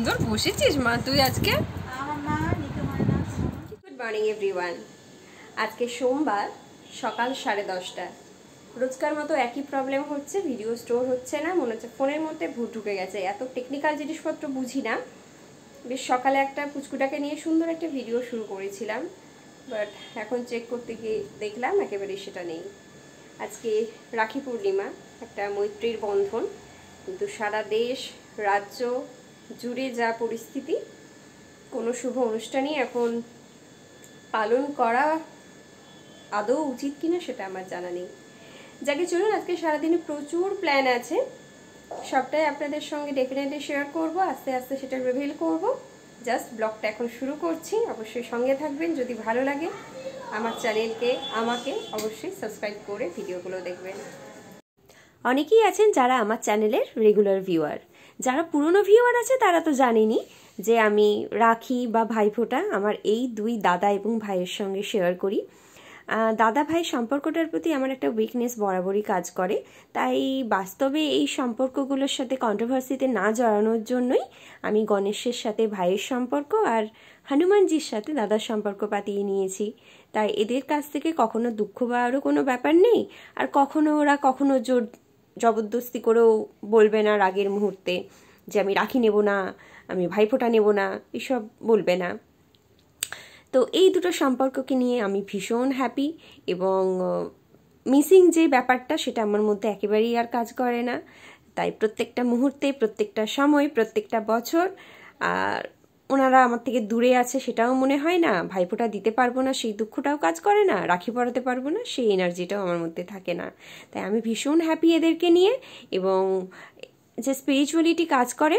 সুন্দর বসেছিস মা তুই আজকে। Good morning everyone. আজকে সোমবার সকাল 10:30। রোজকার মতো একই প্রবলেম হচ্ছে, ভিডিও স্টোর হচ্ছে না, মনে হচ্ছে ফোনের মধ্যে ভূত ঢুকে গেছে। এত টেকনিক্যাল জিনিসপত্র বুঝি না। বেশ সকালে একটা পুচকুটাকে নিয়ে সুন্দর একটা ভিডিও শুরু করেছিলাম, বাট এখন চেক করতে গিয়ে দেখলাম একেবারেই সেটা নেই। আজকে রাখি পূর্ণিমা, একটা মৈত্রীর বন্ধন, কিন্তু সারা দেশ রাজ্য জুড়ে যা পরিস্থিতি, কোনো শুভ অনুষ্ঠানই এখন পালন করা আদৌ উচিত কিনা সেটা আমার জানা নেই। যাকে চলুন, আজকে সারাদিনে প্রচুর প্ল্যান আছে, সবটাই আপনাদের সঙ্গে ডেফিনেটলি শেয়ার করব, আস্তে আস্তে সেটা রিভিল করব। জাস্ট ব্লগটা এখন শুরু করছি, অবশ্যই সঙ্গে থাকবেন। যদি ভালো লাগে আমার চ্যানেলকে, আমাকে অবশ্যই সাবস্ক্রাইব করে ভিডিওগুলো দেখবেন। অনেকেই আছেন যারা আমার চ্যানেলের রেগুলার ভিউয়ার, যারা পুরনো ভিউয়ার আছে তারা তো জানেনই যে আমি রাখি বা ভাইফোঁটা আমার এই দুই দাদা এবং ভাইয়ের সঙ্গে শেয়ার করি। দাদা ভাই সম্পর্কটার প্রতি আমার একটা উইকনেস বরাবরই কাজ করে, তাই বাস্তবে এই সম্পর্কগুলোর সাথে কন্ট্রোভার্সিতে না জড়ানোর জন্যই আমি গণেশের সাথে ভাইয়ের সম্পর্ক আর হনুমানজির সাথে দাদার সম্পর্ক পাতিয়ে নিয়েছি। তাই এদের কাছ থেকে কখনো দুঃখ পাওয়ারও কোনো ব্যাপার নেই, আর কখনো জোর জবরদস্তি করেও বলবে না রাগের মুহূর্তে যে আমি রাখি নেব না, আমি ভাইফোঁটা নেব না, এসব বলবে না। তো এই দুটো সম্পর্ককে নিয়ে আমি ভীষণ হ্যাপি, এবং মিসিং যে ব্যাপারটা সেটা আমার মধ্যে একেবারেই আর কাজ করে না। তাই প্রত্যেকটা মুহূর্তে, প্রত্যেকটা সময়, প্রত্যেকটা বছর আর ওনারা আমার থেকে দূরে আছে সেটাও মনে হয় না, ভাইফোঁটা দিতে পারবো না সেই দুঃখটাও কাজ করে না, রাখি পরাতে পারবো না সেই এনার্জিটাও আমার মধ্যে থাকে না। তাই আমি ভীষণ হ্যাপি এদেরকে নিয়ে। এবং যে স্পিরিচুয়ালিটি কাজ করে,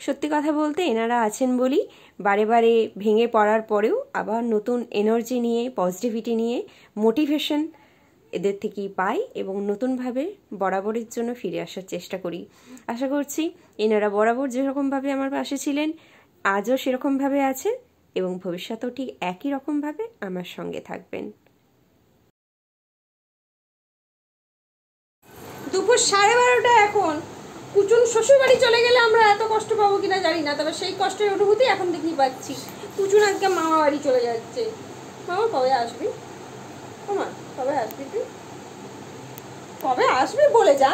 সত্যি কথা বলতে এনারা আছেন বলেই বারে বারে ভেঙে পড়ার পরেও আবার নতুন এনার্জি নিয়ে, পজিটিভিটি নিয়ে, মোটিভেশন এদের থেকেই পাই এবং নতুনভাবে বরাবরের জন্য ফিরে আসার চেষ্টা করি। আশা করছি এনারা বরাবর যেরকমভাবে আমার পাশে ছিলেন আজও সেরকমভাবে আছে এবং ভবিষ্যতেও ঠিক একই রকমভাবে আমার সঙ্গে থাকবেন। দুপুর 12:30 এখন। কুচুন শ্বশুর বাড়ি চলে গেলে আমরা এত কষ্ট পাবো কিনা জানি না, তবে সেই কষ্টের অনুভূতি এখন দেখতেই পাচ্ছি। কুচুন আজকে মামা বাড়ি চলে যাচ্ছে। মামা কবে আসবি? মামা কবে আসবি? তুই কবে আসবি বলে যা।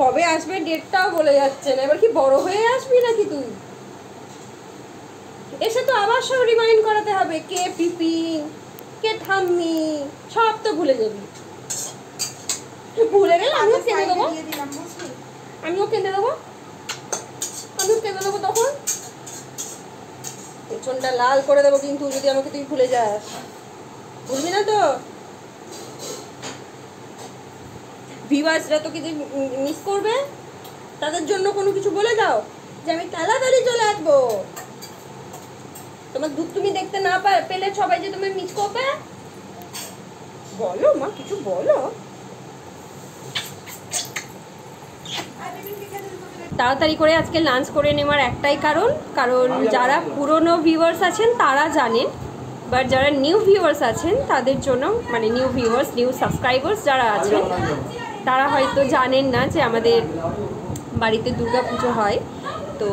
কবে আসবে ডেটটাও বলে যাচ্ছে না, এবার কি বড় হয়ে আসবি নাকি তুই? এসে তো আবার সব রিমাইন্ড করাতে হবে, কে পিপিন, কে ঠাম্মি, সব তো ভুলে যাবি। ভুলে গেলে আমিও কিনে দেবো, আমিও কিনে দেবো তখন পেছনটা লাল করে দেবো কিন্তু, যদি আমাকে তুই ভুলে যাস। ভুলবি না তো? ভিউয়ার্সরা তো কিছু মিস করবে, তাদের জন্য কোনো কিছু বলে দাও যে আমি তাড়াতাড়ি চলে আসবো। তোমার দুধ তুমি দেখতে না পেলে সবাই যে তুমি মিস করবে। বলো মা, কিছু বলো। তাড়াতাড়ি করে আজকে লাঞ্চ করে নেওয়ার একটাই কারণ যারা পুরনো ভিউয়ার্স আছেন তারা জানেন, বাট যারা নিউ ভিউয়ার্স আছেন তাদের জন্য, মানে নিউ ভিউয়ার্স, নিউ সাবস্ক্রাইবার্স যারা আছেন তারা হয়তো জানেন না যে আমাদের বাড়িতে দুর্গা পুজো হয়। তো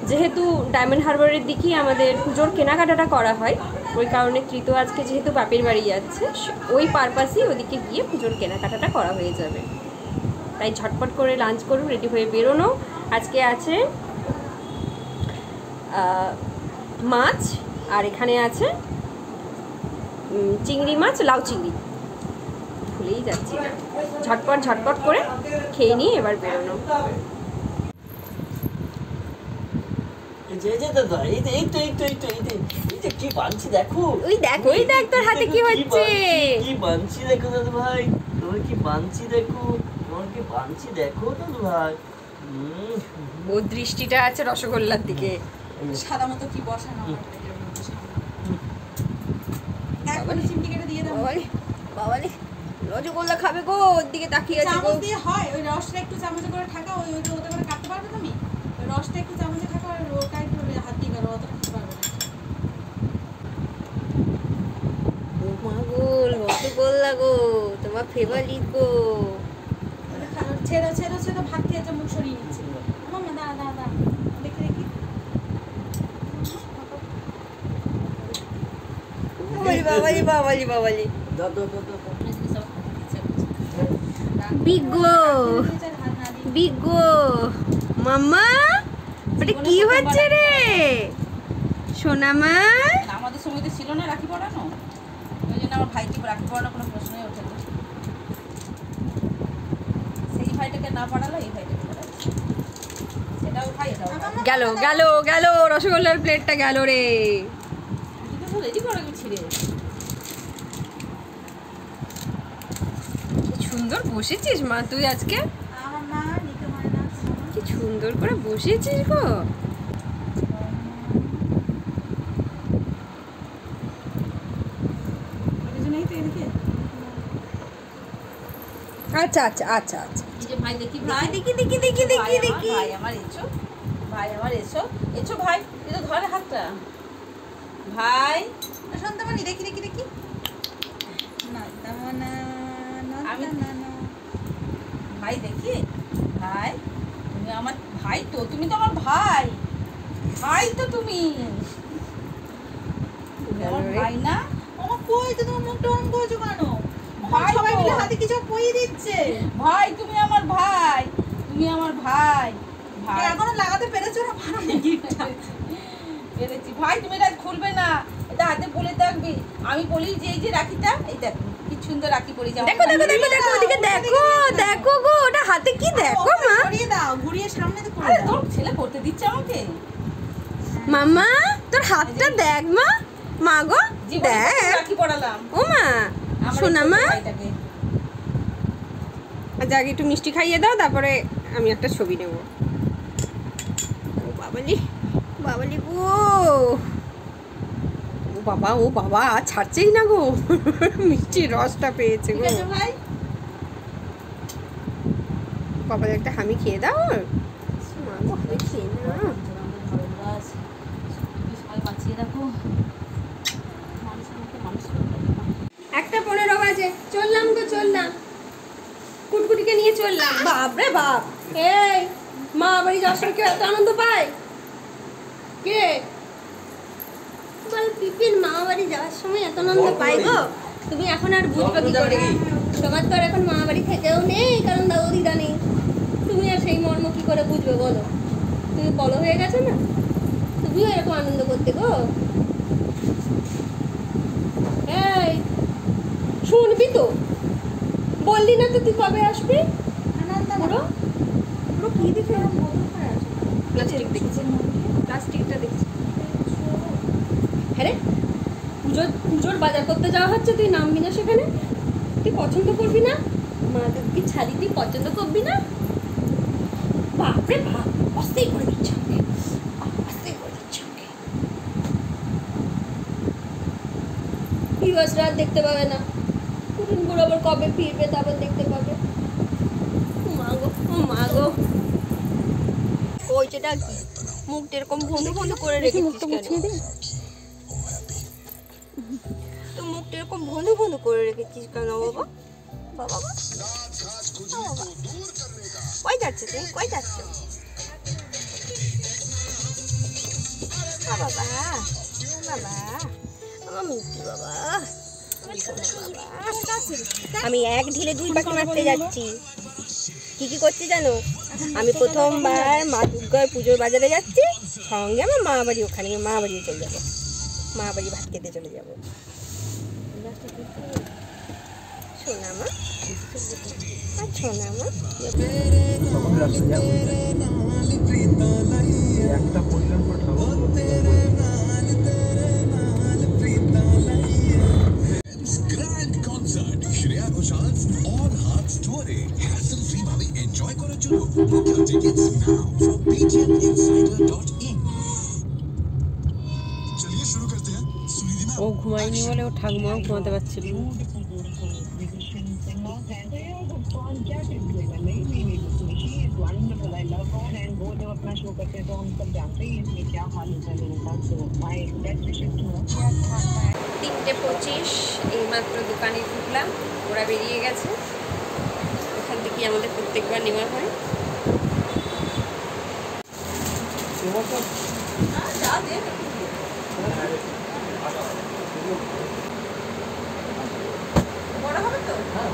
যেহেতু ডায়মন্ড হারবারের দিকেই আমাদের পুজোর কেনাকাটাটা করা হয়, ওই কারণে কৃত আজকে যেহেতু বাপের বাড়ি যাচ্ছে, ওই পারপাসেই ওদিকে গিয়ে পুজোর কেনাকাটাটা করা হয়ে যাবে। তাই ঝটপট করে লাঞ্চ করুন, রেডি হয়ে বেরোনো। আজকে আছে মাছ, আর এখানে আছে চিংড়ি মাছ, লাউ চিংড়ি, ভুলেই যাচ্ছি না। ঝটপট করে খেয়ে নিয়ে এবার বেরোনো। ওই দেখ তোর হাতে কি হচ্ছে। কি বানছি দেখো দাদু ভাই, তোমার কি বানছি দেখো, তোমার কি বানছি দেখো দাদু ভাই। ও দৃষ্টিটা আছে রসগোল্লার দিকে, সাদা মতো কি বসানো। একবারে চিমটি কেটে দিয়ে দাও। বাবালে রসগোল্লা খাবে গো, ওর দিকে তাকিয়ে আছে গো। চামচ দিয়ে হয়, ওই রসটা একটু চামচে করে ঠাকা, ওই ওটা করে কাটতে পারবে তুমি? ওই রসটা একটু চামচে ঠাকা আর ওটা একটু হাত দিয়ে করো, অতটা খেতে পারবে না। ও মা গো, রসগোল্লা গো, তোমার ফেভারিট গো। ছেড়ে ছেড়ে ছেড়ে ভাত খেয়েছে, মুখ সরিয়ে নিচ্ছে। মাম্মা দা দা দা দেখি দেখি। বাবালি বাবালি বাবালি দাও দাও দাও দাও বিগো বিগো মাম্মা, ওটা কি হচ্ছে রে সোনা মা? আমাদের সময় তো ছিল না রাখি পড়ানো, ওই জন্য আমার ভাইকে রাখি পড়ানো কোনো প্রশ্নই ওঠে না। সেই ভাইটাকে না পড়ালো এই ভাইটাকে পড়ালো, সেটাও ভাই এটাও ভাই। গেল গেল গেল, রসগোল্লার প্লেটটা গেল রে। রেডি করে ছিঁড়ে কি সুন্দর বসেছিস মা তুই আজকে, আমার মা নিতে হয় না। কি সুন্দর করে বসেছিস গো। আচ্ছা আচ্ছা আচ্ছা আচ্ছা, এই যে ভাই দেখি, ভাই দেখি দেখি দেখি দেখি দেখি। ভাই আমার এসো, ভাই আমার এসো, এসো ভাই, এই তো ধরে হাতটা। ভাই শান্তমানি দেখি দেখি দেখি। আমি ভাই দেখি, ভাই তুমি আমার ভাই তো, তুমি তো আমার ভাই, ভাই তো তুমি আমার ভাই না। আমার কই তো, তোমার মুখটা অন করেছো কেন? ভাই সবাই মিলে হাতে কিছু পইয়ে দিচ্ছে। ভাই তুমি আমার ভাই, তুমি আমার ভাই। ভাই এখনো লাগাতে পেরেছো না? পেরেছি ভাই, তুমি এটা খুলবে না, এটা হাতে বলে থাকবে। আমি বলি যে এই যে রাখিটা, এই দেখো কি সুন্দর রাখি পরে যাও। দেখো দেখো দেখো দেখো ওদিকে দেখো দেখো গো, ওটা হাতে কি দেখো মা। ঘুরিয়ে দাও, ঘুরিয়ে সামনে তো করে দাও। তোর ছেলে করতে দিচ্ছে আমাকে। মাম্মা তোর হাতটা দেখ মা, মা গো দেখ। রাখি পড়ালাম ও মা সোনা মা, ভাইটাকে। আচ্ছা আগে একটু মিষ্টি খাইয়ে দাও, তারপরে আমি একটা ছবি নেব। ও বাবালি বাবালি গো, ও বাবা ও বাবা ছাড়ছেই না গো, মিষ্টির রসটা পেয়েছে ঠিক গো। আছে ভাই, বাবা একটা হামি খেয়ে দাও। মা গো হামি খেয়ে না। একটা 15 বাজে, চললাম গো চললাম, কুটকুটিকে নিয়ে চললাম। বাপ রে বাপ, এই মা বাড়ি যাওয়ার সময় কেউ এত আনন্দ পায় কে বল? পিপিন মা বাড়ি যাওয়ার সময় এত আনন্দ পাই গো, তুমি এখন আর বুঝবে কি করে? তোমার তো আর এখন মা বাড়ি থেকেও নেই, কারণ দাদু দিদা নেই, তুমি আর সেই মর্ম কি করে বুঝবে বলো? তুমি বড় হয়ে গেছো না, তুমিও এরকম আনন্দ করতে গো। এই শুনবি তো, বললি না তো তুই কবে আসবি? পুরো পুরো কি দেখে প্লাস্টিক দেখছি, প্লাস্টিকটা দেখছি। হ্যাঁ রে, পুজোর বাজার করতে যাওয়া হচ্ছে, তুই নামবি না সেখানে? তুই পছন্দ করবি না? মাদের কি ছাড়ি তুই পছন্দ করবি না? বাপরে বাপ, আস্তেই করে দিচ্ছে আমাকে, আস্তেই করে দিচ্ছে আমাকে। দিবস রাত দেখতে পাবে না, কুটুন বুড়ো আবার কবে ফিরবে তারপর দেখতে পাবে। মা গো ও মা গো, ওই যেটা কি মুখটা এরকম বন্ধু বন্ধু করে রেখেছিস কেন? তো মুখটা এরকম বন্ধু বন্ধু করে রেখেছিস কেন বাবা? বাবা কই যাচ্ছে তুমি, কই যাচ্ছ বাবা? বাবা আমার মিষ্টি বাবা, আমি এক ঢিলে দুই পাখি মারতে যাচ্ছি। কি কি করছি জানো? আমি প্রথমবার মা দুর্গার পুজোর বাজারে যাচ্ছি, সঙ্গে আমার মা বাড়ি, ওখানে মা বাড়ি চলে যাবো, মা বাড়ি ভাত খেতে চলে যাবো। শোনা মা, শোনা মা, একটা পরিধান করে Grand concert Shreya Ghoshaal's All Hearts touring hassle-free ভাবে এনজয় করার জন্য book your tickets now from ptminsider.in। चलिए शुरू करते हैं। सुनिधि मैम ও ঘুমায়নি বলে ও ঠাকুমাও ঘুমাতে পারছিল না। তিনটে 25 এইমাত্র দোকানে ঢুকলাম, ওরা বেরিয়ে গেছে। এখান থেকে আমাদের প্রত্যেকবার নেওয়া হয়।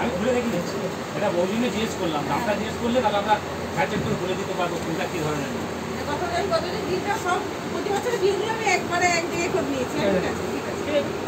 আমি খুলে রেখে দিচ্ছি, এটা ওই জন্য জিজ্ঞেস করলাম, দামটা জিজ্ঞেস করলে তাহলে আমরা চেক করে খুলে দিতে পারবো কোনটা কি ধরনের। সব প্রতি বছরের বিলগুলো আমি একবারে এক জায়গায় করে নিয়েছি। ঠিক আছে, ঠিক আছে।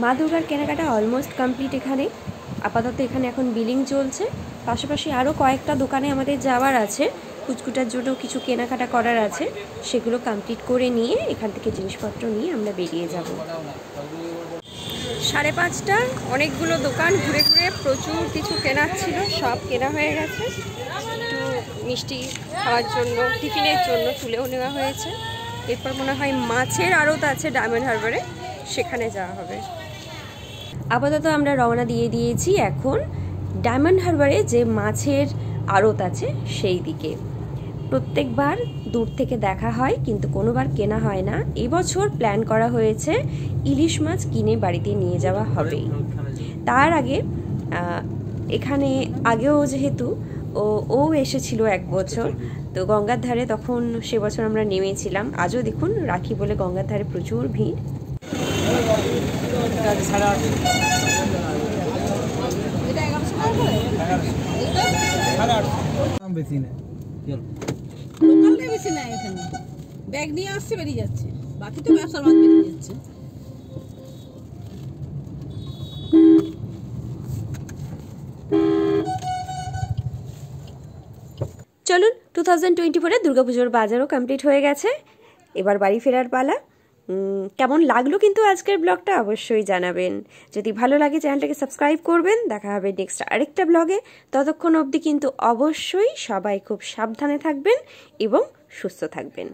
মা দুর্গার কেনাকাটা অলমোস্ট কমপ্লিট। এখানে আপাতত এখানে এখন বিলিং চলছে। পাশাপাশি আরও কয়েকটা দোকানে আমাদের যাওয়ার আছে, কুচকুটার জন্য কিছু কেনাকাটা করার আছে, সেগুলো কমপ্লিট করে নিয়ে এখান থেকে জিনিসপত্র নিয়ে আমরা বেরিয়ে যাব। 5:30, অনেকগুলো দোকান ঘুরে ঘুরে প্রচুর কিছু কেনার ছিল, সব কেনা হয়ে গেছে। একটু মিষ্টি খাওয়ার জন্য, টিফিনের জন্য তুলেও নেওয়া হয়েছে। এরপর মনে হয় মাছের আড়ত আছে ডায়মন্ড হারবারে, সেখানে যাওয়া হবে। আপাতত আমরা রওনা দিয়ে দিয়েছি এখন ডায়মন্ড হারবারে যে মাছের আড়ত আছে সেই দিকে। প্রত্যেকবার দূর থেকে দেখা হয় কিন্তু কোনোবার কেনা হয় না। এবছর প্ল্যান করা হয়েছে ইলিশ মাছ কিনে বাড়িতে নিয়ে যাওয়া হবে। তার আগে এখানে আগেও যেহেতু ও এসেছিল 1 বছর, তো গঙ্গার ধারে তখন সে বছর আমরা নেমেছিলাম। আজও দেখুন রাখি বলে গঙ্গার ধারে প্রচুর ভিড়। লোকালটাই বেশি নেয় এখানে, ব্যাগ নিয়ে আসছে বেরিয়ে যাচ্ছে, বাকি তো ব্যবসার মাছ বেরিয়ে যাচ্ছে। চলুন 2024-এ দুর্গাপুজোর বাজারও কমপ্লিট হয়ে গেছে, এবার বাড়ি ফেরার পালা। কেমন লাগলো কিন্তু আজকের ব্লগটা অবশ্যই জানাবেন। যদি ভালো লাগে চ্যানেলটাকে সাবস্ক্রাইব করবেন। দেখা হবে নেক্সট আরেকটা ব্লগে। ততক্ষণ অবধি কিন্তু অবশ্যই সবাই খুব সাবধানে থাকবেন এবং সুস্থ থাকবেন।